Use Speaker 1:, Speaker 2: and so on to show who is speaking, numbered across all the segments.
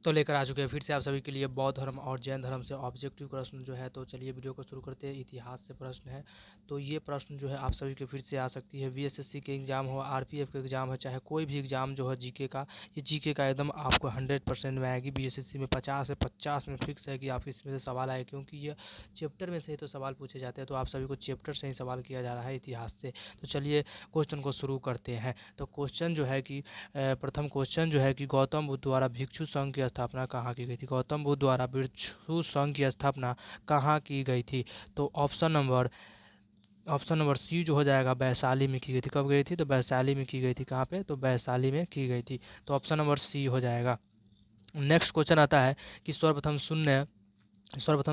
Speaker 1: तो लेकर आ चुके हैं फिर से आप सभी के लिए बौद्ध धर्म और जैन धर्म से ऑब्जेक्टिव प्रश्न जो है। तो चलिए वीडियो को शुरू करते हैं। इतिहास से प्रश्न है, तो ये प्रश्न जो है आप सभी के फिर से आ सकती है। वीएसएससी के एग्जाम हो, आरपीएफ के एग्जाम है, चाहे कोई भी एग्जाम जो है जीके का, ये जीके का एकदम आपको 100% में आएगी। बीएसएससी में 50 से 50 में फिक्स है कि आप इसमें से सवाल आए, क्योंकि ये चैप्टर में से ही तो सवाल पूछे जाते हैं। तो आप सभी को चैप्टर से ही सवाल किया जा रहा है इतिहास से। तो चलिए क्वेश्चन को शुरू करते हैं। तो क्वेश्चन जो है कि प्रथम क्वेश्चन जो है कि गौतम बुद्ध द्वारा भिक्षु संघ की स्थापना कहाँ की गई थी? गौतम बुद्ध द्वारा भिक्षु संघ की स्थापना कहाँ की गई थी? तो ऑप्शन नंबर सी जो हो जाएगा वैशाली में की गई थी। कब गई थी? तो वैशाली में की गई थी। कहाँ पे? तो वैशाली में की गई थी। तो ऑप्शन नंबर सी हो जाएगा। नेक्स्ट क्वेश्चन आता है कि सर्वप्रथम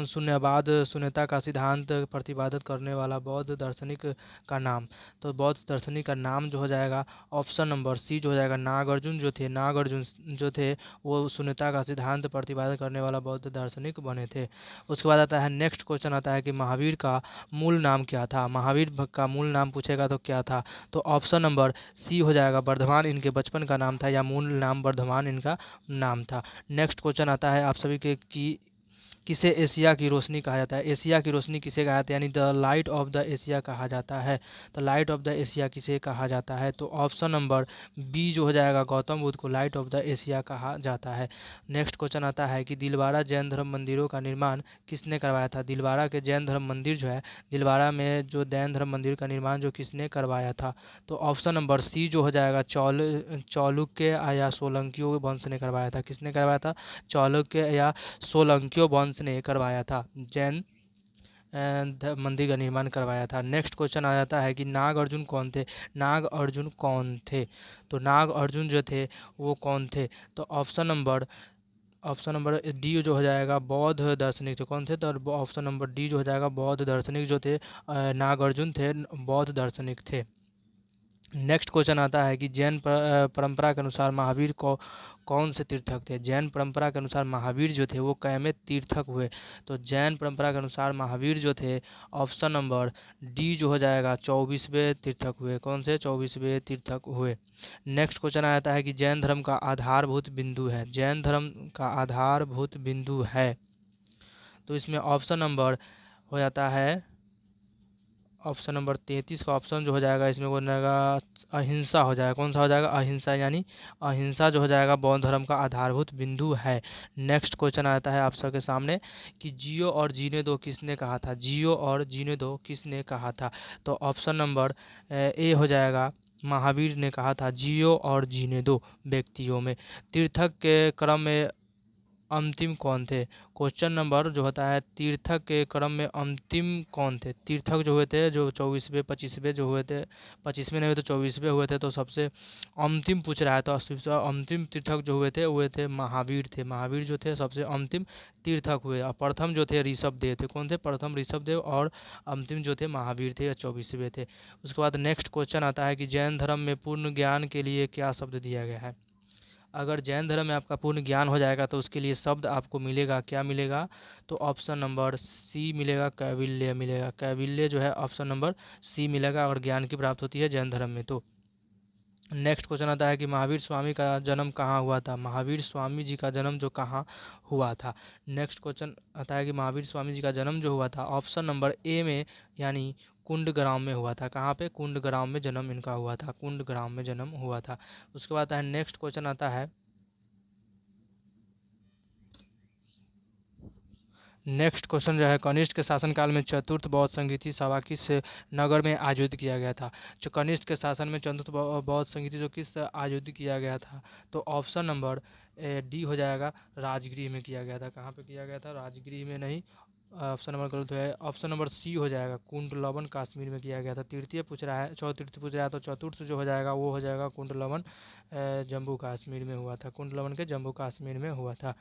Speaker 1: शून्यवाद शून्यता का सिद्धांत प्रतिपादित करने वाला बौद्ध दार्शनिक का नाम। तो बौद्ध दार्शनिक का नाम जो हो जाएगा ऑप्शन नंबर सी जो हो जाएगा नागार्जुन जो थे वो शून्यता का सिद्धांत प्रतिपादित करने वाला बौद्ध दार्शनिक बने थे। उसके बाद आता है नेक्स्ट क्वेश्चन आता है कि महावीर का मूल नाम क्या था? महावीर का मूल नाम पूछेगा तो क्या था? तो ऑप्शन नंबर सी हो जाएगा वर्धमान इनके बचपन का नाम था, या मूल नाम वर्धमान इनका नाम था। नेक्स्ट क्वेश्चन आता है आप सभी के कि किसे एशिया की रोशनी कहा जाता है? एशिया की रोशनी किसे कहा जाता है, यानी the light of the Asia कहा जाता है? The light of the Asia किसे कहा जाता है? तो ऑप्शन नंबर बी जो हो जाएगा गौतम बुद्ध को लाइट ऑफ द एशिया कहा जाता है। नेक्स्ट क्वेश्चन आता है कि दिलवाड़ा जैन धर्म मंदिरों का निर्माण किसने करवाया था? दिलवाड़ा के जैन धर्म मंदिर जो है, दिलवाड़ा में जो जैन धर्म मंदिर का निर्माण जो किसने करवाया था? तो ऑप्शन नंबर सी जो हो जाएगा चालुक्य या सोलंकियों वंश ने करवाया था। किसने करवाया था? चालुक्य या सोलंकियों वंश ने करवाया था, जैन मंदिर का निर्माण करवाया था। नेक्स्ट क्वेश्चन आ जाता है कि नाग अर्जुन कौन थे? नाग अर्जुन कौन थे? तो नाग अर्जुन जो थे वो कौन थे? तो ऑप्शन नंबर डी जो हो जाएगा बौद्ध दार्शनिक थे। कौन थे? तो ऑप्शन नंबर डी जो हो जाएगा बौद्ध दार्शनिक जो थे, नाग अर्जुन थे, बौद्ध दार्शनिक थे। नेक्स्ट क्वेश्चन आता है कि जैन परंपरा के अनुसार महावीर को कौन से तीर्थक थे? जैन परंपरा के अनुसार महावीर जो थे वो कै में तीर्थक हुए? तो जैन परंपरा के अनुसार महावीर जो थे ऑप्शन नंबर डी जो हो जाएगा 24वें तीर्थक हुए। कौन से? 24वें तीर्थक हुए। नेक्स्ट क्वेश्चन आता है कि जैन धर्म का आधारभूत बिंदु है। जैन धर्म का आधारभूत बिंदु है, तो इसमें ऑप्शन नंबर हो जाता है ऑप्शन नंबर 33 का ऑप्शन जो हो जाएगा इसमें हो जाएगा अहिंसा हो जाएगा। कौन सा हो जाएगा? अहिंसा, यानी अहिंसा जो हो जाएगा बौद्ध धर्म का आधारभूत बिंदु है। नेक्स्ट क्वेश्चन आता है आप सबके सामने कि जियो और जीने दो किसने कहा था? जियो और जीने दो किसने कहा था? तो ऑप्शन नंबर ए हो जाएगा महावीर ने कहा था जियो और जीने दो व्यक्तियों में। तीर्थक के क्रम में अंतिम कौन थे? क्वेश्चन नंबर जो होता है तीर्थक के क्रम में अंतिम कौन थे? तीर्थक जो हुए थे जो 24वें 25वें जो हुए थे, 25वें नहीं हुए तो 24वें हुए थे, तो सबसे अंतिम पूछ रहा है। तो सबसे अंतिम तीर्थक जो हुए थे महावीर थे। महावीर जो थे सबसे अंतिम तीर्थक हुए। और प्रथम जो थे ऋषभ देव थे। कौन थे? प्रथम ऋषभ देव, और अंतिम जो थे महावीर थे, या 24वें थे। उसके बाद नेक्स्ट क्वेश्चन आता है कि जैन धर्म में पूर्ण ज्ञान के लिए क्या शब्द दिया गया है? अगर जैन धर्म में आपका पूर्ण ज्ञान हो जाएगा तो उसके लिए शब्द आपको मिलेगा, क्या मिलेगा? तो ऑप्शन नंबर सी मिलेगा, कैविल्य मिलेगा। कैविल्य जो है ऑप्शन नंबर सी मिलेगा, और ज्ञान की प्राप्त होती है जैन धर्म में। तो नेक्स्ट क्वेश्चन आता है कि महावीर स्वामी का जन्म कहाँ हुआ था? महावीर स्वामी जी का जन्म जो कहाँ हुआ था? नेक्स्ट क्वेश्चन आता है कि महावीर स्वामी जी का जन्म जो हुआ था ऑप्शन नंबर ए में, यानी कुंडग्राम में हुआ था। कहाँ पे? कुंडग्राम में जन्म इनका हुआ था। कुंडग्राम में जन्म हुआ था। उसके बाद आता है नेक्स्ट क्वेश्चन आता है नेक्स्ट क्वेश्चन जो है कनिष्क के शासनकाल में चतुर्थ बौद्ध संगीति सभा किस नगर में आयोजित किया गया था? जो कनिष्क के शासन में चतुर्थ बौद्ध संगीति जो किस आयोजित किया गया था? तो ऑप्शन नंबर डी हो जाएगा राजगृह में किया गया था। कहाँ पे किया गया था? राजगृह में नहीं, ऑप्शन नंबर गलत है। ऑप्शन नंबर सी हो जाएगा कुंडलवन कश्मीर में किया गया था। तृतीय पूछ रहा है, चौतीर्थ पूछ रहा है, तो चतुर्थ जो हो जाएगा वो हो जाएगा कुंडलवन जम्मू कश्मीर में हुआ था। कुंडलवन के जम्मू कश्मीर में हुआ था।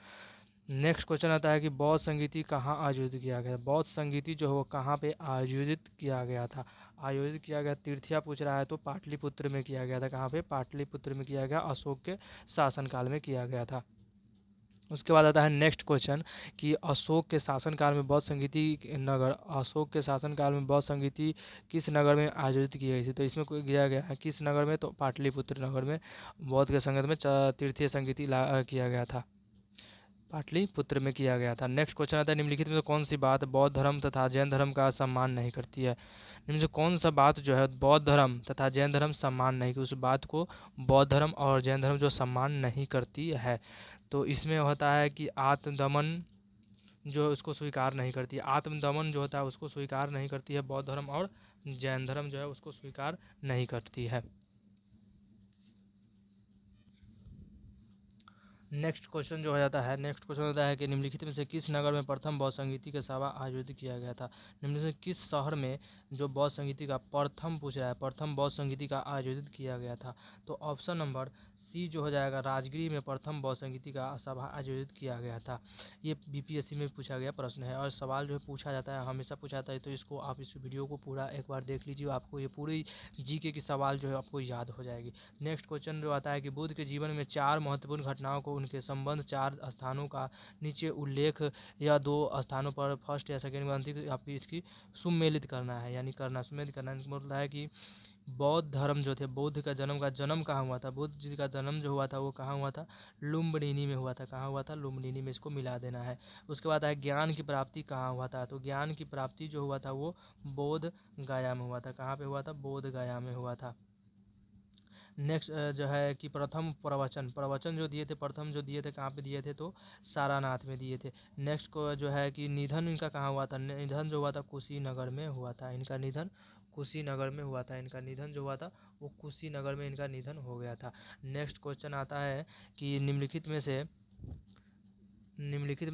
Speaker 1: नेक्स्ट क्वेश्चन आता है कि बौद्ध संगीति कहाँ आयोजित किया गया? बौद्ध संगीति जो है वो कहाँ पे आयोजित किया गया था? आयोजित किया गया तीर्थया पूछ रहा है, तो पाटलिपुत्र में किया गया था। कहाँ पे? पाटलिपुत्र में किया गया, अशोक के शासनकाल में किया गया था। उसके बाद आता है नेक्स्ट क्वेश्चन कि अशोक के शासनकाल में बौद्ध संगीति नगर, अशोक के शासनकाल में बौद्ध संगीति किस नगर में आयोजित की गई थी? तो इसमें कोई दिया गया है किस नगर में? तो पाटलिपुत्र नगर में बौद्ध के संगत में तीर्थीय संगीति किया गया था। पाटलिपुत्र में किया गया था। नेक्स्ट क्वेश्चन आता है, निम्नलिखित में से कौन सी बात बौद्ध धर्म तथा जैन धर्म का सम्मान नहीं करती है। इनमें से कौन सा बात जो है बौद्ध धर्म तथा जैन धर्म सम्मान नहीं, उस बात को बौद्ध धर्म और जैन धर्म जो सम्मान नहीं करती है। तो इसमें होता है कि आत्मदमन जो उसको स्वीकार नहीं करती है, आत्मदमन जो होता है उसको स्वीकार नहीं करती है बौद्ध धर्म, और जैन धर्म जो है उसको स्वीकार नहीं करती है। नेक्स्ट क्वेश्चन जो हो जाता है, नेक्स्ट क्वेश्चन होता है कि निम्नलिखित में से किस नगर में प्रथम बौद्ध संगीति का सभा आयोजित किया गया था। निम्नलिखित में किस शहर में जो बौद्ध संगीति का प्रथम पूछ रहा है, प्रथम बौद्ध संगीति का आयोजित किया गया था। तो ऑप्शन नंबर सी जो हो जाएगा, राजगीर में प्रथम बौद्ध संगीति का सभा आयोजित किया गया था। ये बीपीएससी में पूछा गया प्रश्न है, और सवाल जो है पूछा जाता है, हमेशा पूछा जाता है। तो इसको आप इस वीडियो को पूरा एक बार देख लीजिए, आपको ये पूरी जीके की सवाल जो है आपको याद हो जाएगी। नेक्स्ट क्वेश्चन जो आता है कि बुद्ध के जीवन में 4 महत्वपूर्ण घटनाओं को उनके संबंध 4 स्थानों का नीचे उल्लेख या 2 स्थानों पर फर्स्ट या सेकंड में आपकी इसकी सुमेलित करना है, यानी सुमेलित करना मतलब है कि बौद्ध धर्म जो थे, बुद्ध का जन्म कहाँ हुआ था, बुद्ध जी का जन्म जो हुआ था वो कहाँ हुआ था, लुम्बिनी में हुआ था। कहाँ हुआ था, लुम्बिनी में, इसको मिला देना है। उसके बाद है ज्ञान की प्राप्ति कहाँ हुआ था, तो ज्ञान की प्राप्ति जो हुआ था वो बोध गया में हुआ था। कहाँ पे हुआ था, बोध गया में हुआ था। नेक्स्ट जो है कि प्रथम प्रवचन जो दिए थे, प्रथम जो दिए थे कहाँ पे दिए थे, तो सारानाथ में दिए थे। नेक्स्ट को जो है कि निधन इनका कहाँ हुआ था, निधन जो हुआ था कुशीनगर में हुआ था। इनका निधन कुशीनगर में हुआ था, इनका निधन जो हुआ था वो कुशीनगर में इनका निधन हो गया था। नेक्स्ट क्वेश्चन आता है कि निम्नलिखित में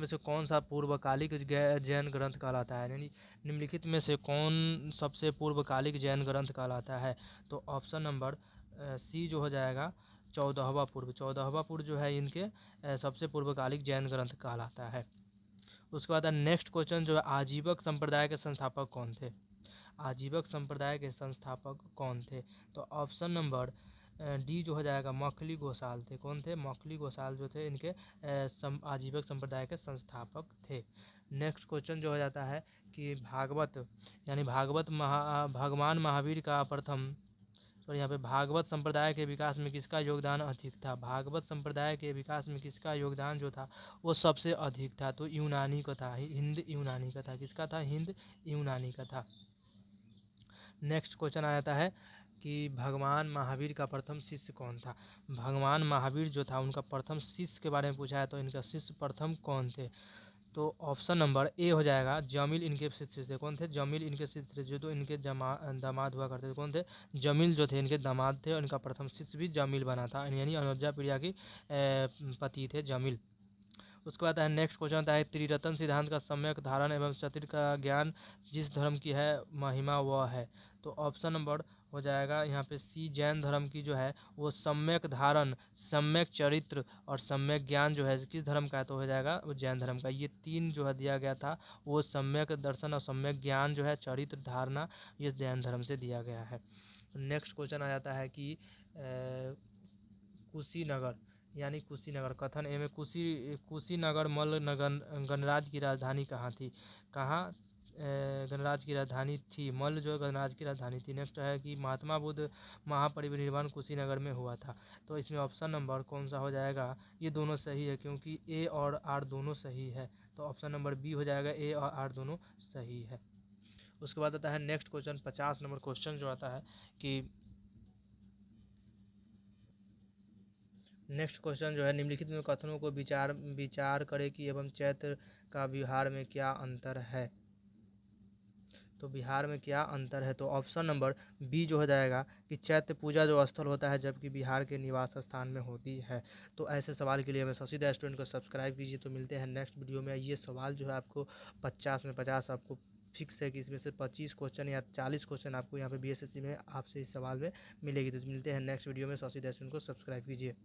Speaker 1: से कौन सा पूर्वकालिक जैन ग्रंथ कहलाता है, यानी निम्नलिखित में से कौन सबसे पूर्वकालिक जैन ग्रंथ कहलाता है। तो ऑप्शन नंबर सी जो हो जाएगा, 14वां पूर्व जो है इनके सबसे पूर्वकालिक जैन ग्रंथ कहलाता है। उसके बाद नेक्स्ट क्वेश्चन जो है, आजीवक संप्रदाय के संस्थापक कौन थे, आजीवक संप्रदाय के संस्थापक कौन थे। तो ऑप्शन नंबर डी जो हो जाएगा, मखली गोसाल थे। कौन थे, मखली गोसाल जो थे इनके आजीवक संप्रदाय के संस्थापक थे। नेक्स्ट क्वेश्चन जो हो जाता है कि भागवत यानी भगवान महावीर का प्रथम, और यहाँ पे भागवत संप्रदाय के विकास में किसका योगदान अधिक था, भागवत संप्रदाय के विकास में किसका योगदान जो था वो सबसे अधिक था, तो यूनानी का था, हिंद यूनानी का था। किसका था, हिंद यूनानी का था। नेक्स्ट क्वेश्चन आ जाता है कि भगवान महावीर का प्रथम शिष्य कौन था, भगवान महावीर जो था उनका प्रथम शिष्य के बारे में पूछा है, तो इनका शिष्य प्रथम कौन थे। तो ऑप्शन नंबर ए हो जाएगा, जमील इनके शिष्य थे। कौन थे, जमील इनके शिष्य थे, जो तो इनके दामाद हुआ करते थे। कौन थे, जमील जो थे इनके दामाद थे, और इनका प्रथम शिष्य भी जमील बना था, यानी अनुजा प्रिया की पति थे जमील। उसके बाद है नेक्स्ट क्वेश्चन आता है, त्रिरत्न सिद्धांत का सम्यक धारण एवं सत्य का ज्ञान जिस धर्म की है महिमा वह है। तो ऑप्शन नंबर हो जाएगा यहाँ पे सी, जैन धर्म की जो है वो सम्यक धारण, सम्यक चरित्र और सम्यक ज्ञान जो है किस धर्म का है, तो हो जाएगा वो जैन धर्म का। ये 3 जो है दिया गया था, वो सम्यक दर्शन और सम्यक ज्ञान जो है चरित्र धारणा, ये जैन धर्म से दिया गया है। नेक्स्ट क्वेश्चन आ जाता है कि कुशीनगर यानी कुशीनगर कथन ए में कुशीनगर मल्ल गणराज्य की राजधानी कहाँ थी, कहाँ गणराज्य की राजधानी थी, मल्ल जो गणराज्य की राजधानी थी। नेक्स्ट है कि महात्मा बुद्ध महापरिनिर्वाण कुशीनगर में हुआ था। तो इसमें ऑप्शन नंबर कौन सा हो जाएगा, ये दोनों सही है क्योंकि ए और आर दोनों सही है, तो ऑप्शन नंबर बी हो जाएगा, ए और आर दोनों सही है। उसके बाद आता है नेक्स्ट क्वेश्चन, 50 नंबर क्वेश्चन जो आता है कि नेक्स्ट क्वेश्चन जो है, निम्नलिखित में कथनों को विचार करें कि एवं चैत्र का बिहार में क्या अंतर है, तो बिहार में क्या अंतर है। तो ऑप्शन नंबर बी जो हो जाएगा कि चैत्र पूजा जो स्थल होता है जबकि बिहार के निवास स्थान में होती है। तो ऐसे सवाल के लिए हमें शशि द स्टूडेंट को सब्सक्राइब कीजिए। तो मिलते हैं नेक्स्ट वीडियो में। ये सवाल जो है आपको 50 में 50 आपको फिक्स है कि इसमें से 25 क्वेश्चन या 40 क्वेश्चन आपको यहाँ पे बीएसएससी में आपसे इस सवाल में मिलेगी। तो मिलते हैं नेक्स्ट वीडियो में। शशि द स्टूडेंट को सब्सक्राइब कीजिए।